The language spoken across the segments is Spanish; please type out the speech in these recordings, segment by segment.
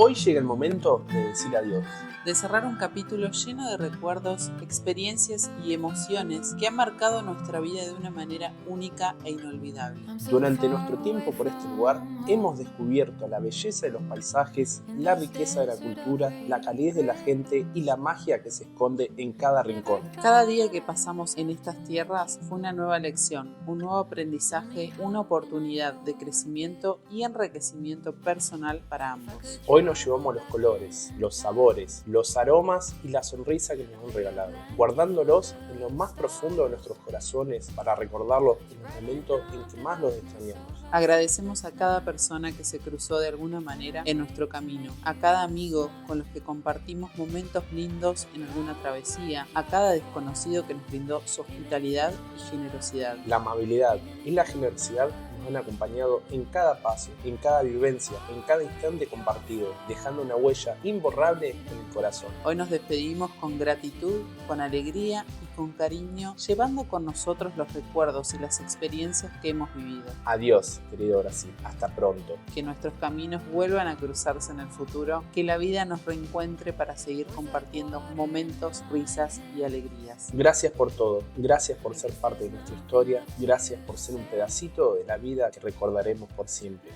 Hoy llega el momento de decir adiós. De cerrar un capítulo lleno de recuerdos, experiencias y emociones que han marcado nuestra vida de una manera única e inolvidable. Durante nuestro tiempo por este lugar hemos descubierto la belleza de los paisajes, la riqueza de la cultura, la calidez de la gente y la magia que se esconde en cada rincón. Cada día que pasamos en estas tierras fue una nueva lección, un nuevo aprendizaje, una oportunidad de crecimiento y enriquecimiento personal para ambos. Hoy nos llevamos los colores, los sabores, los aromas y la sonrisa que nos han regalado, guardándolos en lo más profundo de nuestros corazones para recordarlos en los momentos en que más los extrañamos. Agradecemos a cada persona que se cruzó de alguna manera en nuestro camino, a cada amigo con los que compartimos momentos lindos en alguna travesía, a cada desconocido que nos brindó su hospitalidad y generosidad. La amabilidad y la generosidad nos han acompañado en cada paso, en cada vivencia, en cada instante compartido, dejando una huella imborrable en el corazón. Hoy nos despedimos con gratitud, con alegría y con cariño, llevando con nosotros los recuerdos y las experiencias que hemos vivido. Adiós, querido Brasil. Hasta pronto. Que nuestros caminos vuelvan a cruzarse en el futuro, que la vida nos reencuentre para seguir compartiendo momentos, risas y alegrías. Gracias por todo, gracias por ser parte de nuestra historia, gracias por ser un pedacito de la vida que recordaremos por siempre.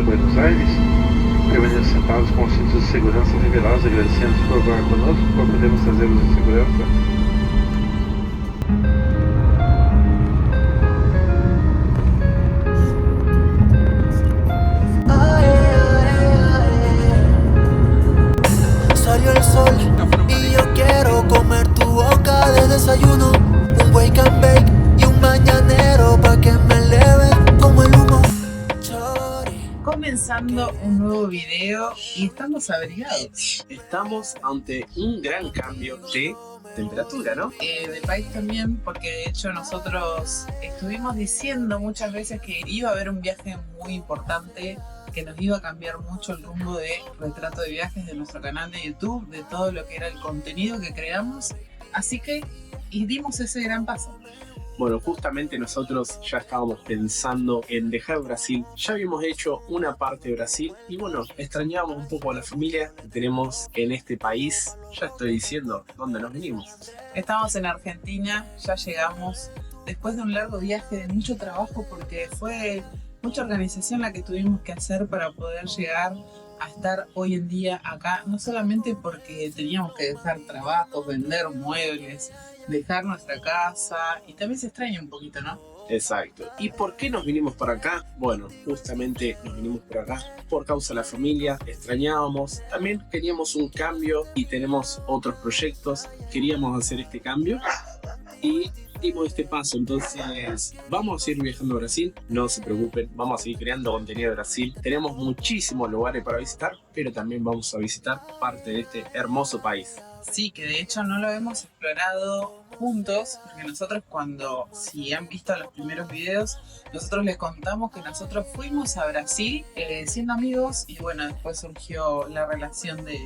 Buenos Aires, permaneçam sentados com os cintos de segurança revelados, agradecemos por voar conosco, por podermos trazê-los em segurança. Salió el sol y yo quiero comer tu boca de desayuno, un wake and bake y un mañanero pa' que me eleve como el humo. Comenzando un nuevo video y estamos abrigados. Estamos ante un gran cambio de temperatura, ¿no? De país también, porque de hecho nosotros estuvimos diciendo muchas veces que iba a haber un viaje muy importante, que nos iba a cambiar mucho el rumbo de retrato de viajes de nuestro canal de YouTube, de todo lo que era el contenido que creamos. Así que dimos ese gran paso. Bueno, justamente nosotros ya estábamos pensando en dejar Brasil. Ya habíamos hecho una parte de Brasil y bueno, extrañábamos un poco a la familia que tenemos en este país. Ya estoy diciendo dónde nos vinimos. Estamos en Argentina, ya llegamos después de un largo viaje de mucho trabajo, porque fue mucha organización la que tuvimos que hacer para poder llegar a estar hoy en día acá, no solamente porque teníamos que dejar trabajos, vender muebles, dejar nuestra casa, y también se extraña un poquito, ¿no? Exacto. ¿Y por qué nos vinimos para acá? Bueno, justamente nos vinimos para acá por causa de la familia, extrañábamos, también queríamos un cambio y tenemos otros proyectos, queríamos hacer este cambio y dimos este paso. Entonces vamos a seguir viajando a Brasil, no se preocupen, vamos a seguir creando contenido de Brasil. Tenemos muchísimos lugares para visitar, pero también vamos a visitar parte de este hermoso país. Sí, que de hecho no lo hemos explorado juntos, porque nosotros si han visto los primeros videos, nosotros les contamos que nosotros fuimos a Brasil siendo amigos y bueno, después surgió la relación de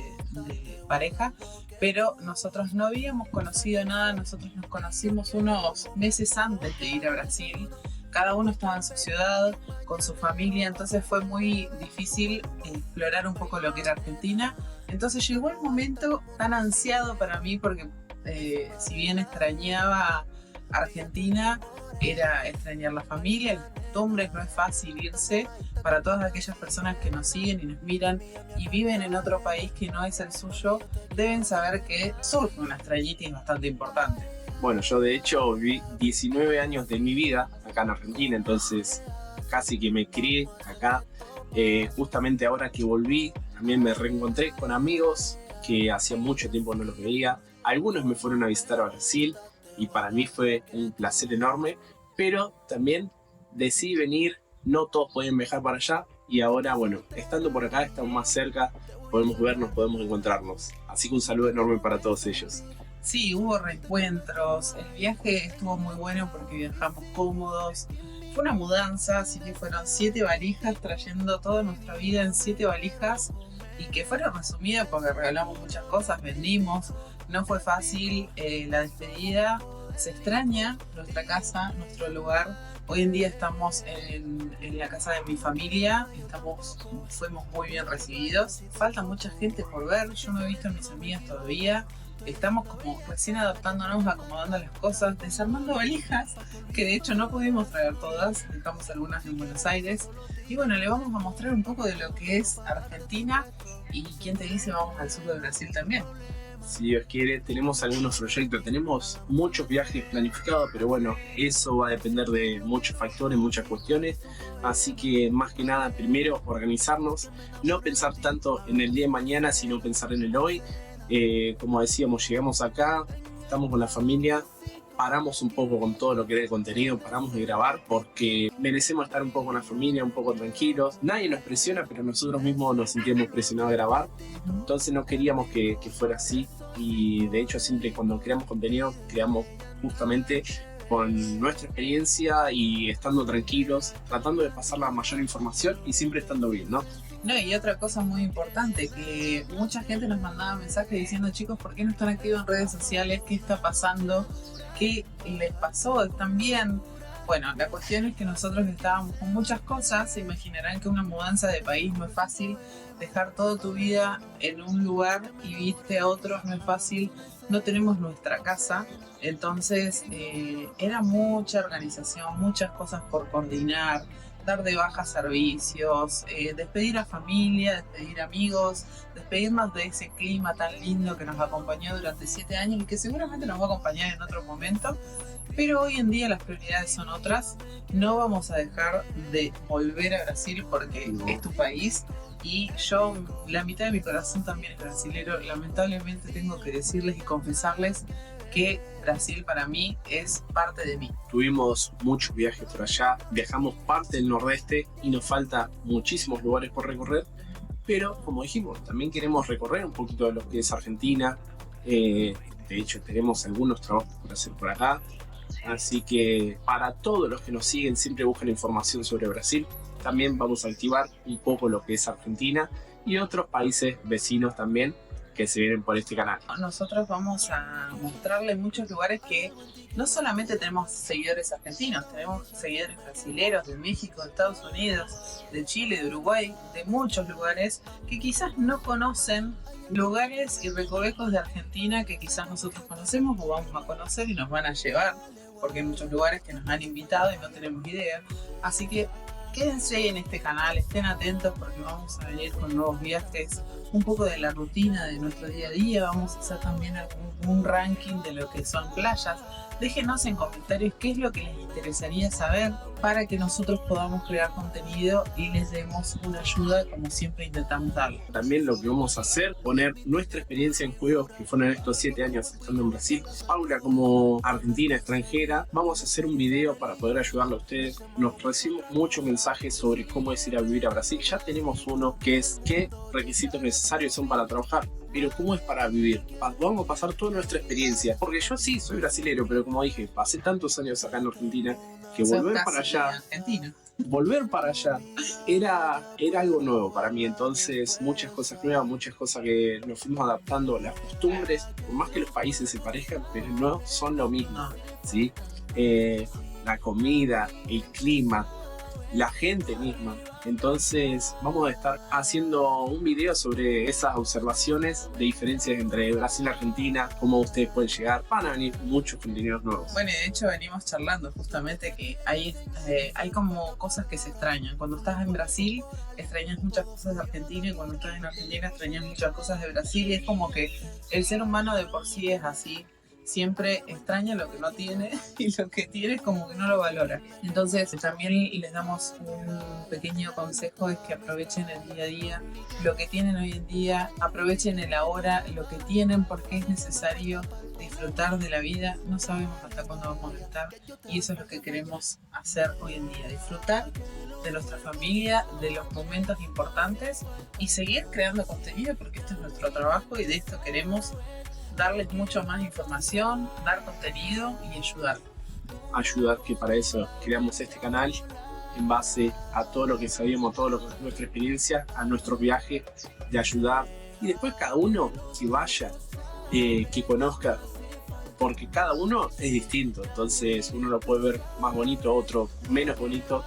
pareja, pero nosotros no habíamos conocido nada, nosotros nos conocimos unos meses antes de ir a Brasil. Cada uno estaba en su ciudad, con su familia, entonces fue muy difícil explorar un poco lo que era Argentina. Entonces llegó el momento tan ansiado para mí, porque si bien extrañaba Argentina, era extrañar la familia, las costumbres, no es fácil irse. Para todas aquellas personas que nos siguen y nos miran y viven en otro país que no es el suyo, deben saber que surge una extrañitis bastante importante. Bueno, yo de hecho viví 19 años de mi vida acá en Argentina, entonces casi que me crié acá. Justamente ahora que volví, también me reencontré con amigos que hacía mucho tiempo no los veía. Algunos me fueron a visitar a Brasil y para mí fue un placer enorme, pero también decidí venir, no todos podían viajar para allá y ahora, bueno, estando por acá, estamos más cerca, podemos vernos, podemos encontrarnos. Así que un saludo enorme para todos ellos. Sí, hubo reencuentros, el viaje estuvo muy bueno porque viajamos cómodos. Fue una mudanza, así que fueron 7 valijas, trayendo toda nuestra vida en 7 valijas y que fueron resumidas porque regalamos muchas cosas, vendimos. No fue fácil la despedida, se extraña nuestra casa, nuestro lugar. Hoy en día estamos en la casa de mi familia, fuimos muy bien recibidos. Falta mucha gente por ver, yo no he visto a mis amigas todavía. Estamos como recién adaptándonos, acomodando las cosas, desarmando valijas, que de hecho no pudimos traer todas, dejamos algunas en Buenos Aires. Y bueno, le vamos a mostrar un poco de lo que es Argentina y quién te dice vamos al sur de Brasil también. Si Dios quiere, tenemos algunos proyectos, tenemos muchos viajes planificados, pero bueno, eso va a depender de muchos factores, muchas cuestiones. Así que más que nada, primero organizarnos, no pensar tanto en el día de mañana, sino pensar en el hoy. Como decíamos, llegamos acá, estamos con la familia, paramos un poco con todo lo que era el contenido, paramos de grabar porque merecemos estar un poco con la familia, un poco tranquilos. Nadie nos presiona, pero nosotros mismos nos sentíamos presionados a grabar. Entonces no queríamos que fuera así y de hecho siempre cuando creamos contenido, creamos justamente con nuestra experiencia y estando tranquilos, tratando de pasar la mayor información y siempre estando bien, ¿no? No, y otra cosa muy importante, que mucha gente nos mandaba mensajes diciendo, chicos, ¿por qué no están activos en redes sociales? ¿Qué está pasando? ¿Qué les pasó? ¿Están bien? Bueno, la cuestión es que nosotros estábamos con muchas cosas. Se imaginarán que una mudanza de país no es fácil. Dejar toda tu vida en un lugar y irte a otro no es fácil. No tenemos nuestra casa. Entonces, era mucha organización, muchas cosas por coordinar. Dar de baja servicios, despedir a familia, despedir amigos, despedirnos de ese clima tan lindo que nos acompañó durante 7 años y que seguramente nos va a acompañar en otro momento. Pero hoy en día las prioridades son otras. No vamos a dejar de volver a Brasil porque es tu país. Y yo, la mitad de mi corazón también es brasilero. Lamentablemente tengo que decirles y confesarles que Brasil para mí es parte de mí. Tuvimos muchos viajes por allá, viajamos parte del nordeste y nos falta muchísimos lugares por recorrer, pero como dijimos, también queremos recorrer un poquito de lo que es Argentina. De hecho tenemos algunos trabajos por hacer por acá, así que para todos los que nos siguen, siempre buscan información sobre Brasil. También vamos a activar un poco lo que es Argentina y otros países vecinos también que se vienen por este canal. Nosotros vamos a mostrarles muchos lugares que no solamente tenemos seguidores argentinos, tenemos seguidores brasileros de México, de Estados Unidos, de Chile, de Uruguay, de muchos lugares que quizás no conocen, lugares y recovecos de Argentina que quizás nosotros conocemos o vamos a conocer y nos van a llevar, porque hay muchos lugares que nos han invitado y no tenemos idea. Así que quédense en este canal, estén atentos porque vamos a venir con nuevos viajes, un poco de la rutina de nuestro día a día. Vamos a hacer también un ranking de lo que son playas. Déjenos en comentarios qué es lo que les interesaría saber para que nosotros podamos crear contenido y les demos una ayuda como siempre intentamos darle. También lo que vamos a hacer, poner nuestra experiencia en juego que fueron estos 7 años estando en Brasil. Paula como argentina extranjera, vamos a hacer un video para poder ayudarle a ustedes. Nos recibimos muchos mensajes sobre cómo es ir a vivir a Brasil. Ya tenemos uno que es qué requisitos necesitamos necesarios son para trabajar, pero ¿cómo es para vivir? Vamos a pasar toda nuestra experiencia, porque yo sí soy brasilero, pero como dije, pasé tantos años acá en Argentina que Sos volver casi para allá, argentino. volver para allá era algo nuevo para mí. Entonces muchas cosas nuevas, muchas cosas que nos fuimos adaptando, las costumbres, por más que los países se parezcan, pero no son lo mismo, No. ¿sí? La comida, el clima, la gente misma. Entonces vamos a estar haciendo un video sobre esas observaciones de diferencias entre Brasil y Argentina, cómo ustedes pueden llegar. Van a venir muchos contenidos nuevos. Bueno, y de hecho venimos charlando justamente que hay como cosas que se extrañan. Cuando estás en Brasil extrañas muchas cosas de Argentina, y cuando estás en Argentina extrañas muchas cosas de Brasil, y es como que el ser humano de por sí es así. Siempre extraña lo que no tiene y lo que tiene es como que no lo valora. Entonces también les damos un pequeño consejo, es que aprovechen el día a día, lo que tienen hoy en día, aprovechen el ahora, lo que tienen, porque es necesario disfrutar de la vida. No sabemos hasta cuándo vamos a estar, y eso es lo que queremos hacer hoy en día, disfrutar de nuestra familia, de los momentos importantes y seguir creando contenido, porque esto es nuestro trabajo y de esto queremos darles mucho más información, dar contenido y ayudar. Ayudar, que para eso creamos este canal, en base a todo lo que sabíamos, todo lo que es nuestra experiencia, a nuestro viaje, de ayudar. Y después cada uno que vaya, que conozca, porque cada uno es distinto. Entonces uno lo puede ver más bonito, otro menos bonito,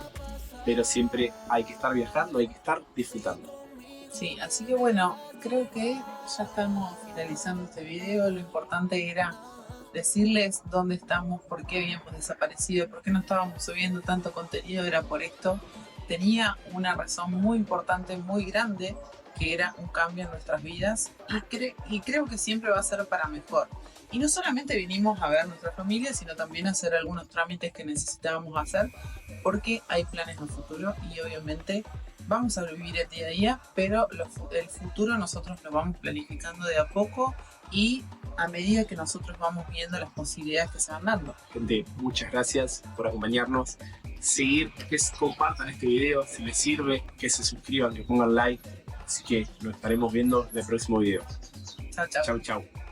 pero siempre hay que estar viajando, hay que estar disfrutando. Sí, así que bueno, creo que ya estamos finalizando este video. Lo importante era decirles dónde estamos, por qué habíamos desaparecido, por qué no estábamos subiendo tanto contenido. Era por esto. Tenía una razón muy importante, muy grande, que era un cambio en nuestras vidas, y creo que siempre va a ser para mejor. Y no solamente vinimos a ver a nuestra familia, sino también a hacer algunos trámites que necesitábamos hacer, porque hay planes en el futuro y obviamente vamos a vivir el día a día, pero el futuro nosotros lo vamos planificando de a poco y a medida que nosotros vamos viendo las posibilidades que se van dando. Gente, muchas gracias por acompañarnos. Seguir, que compartan este video si les sirve, que se suscriban, que pongan like. Así que nos estaremos viendo en el próximo video. Chao, chao. Chau, chau.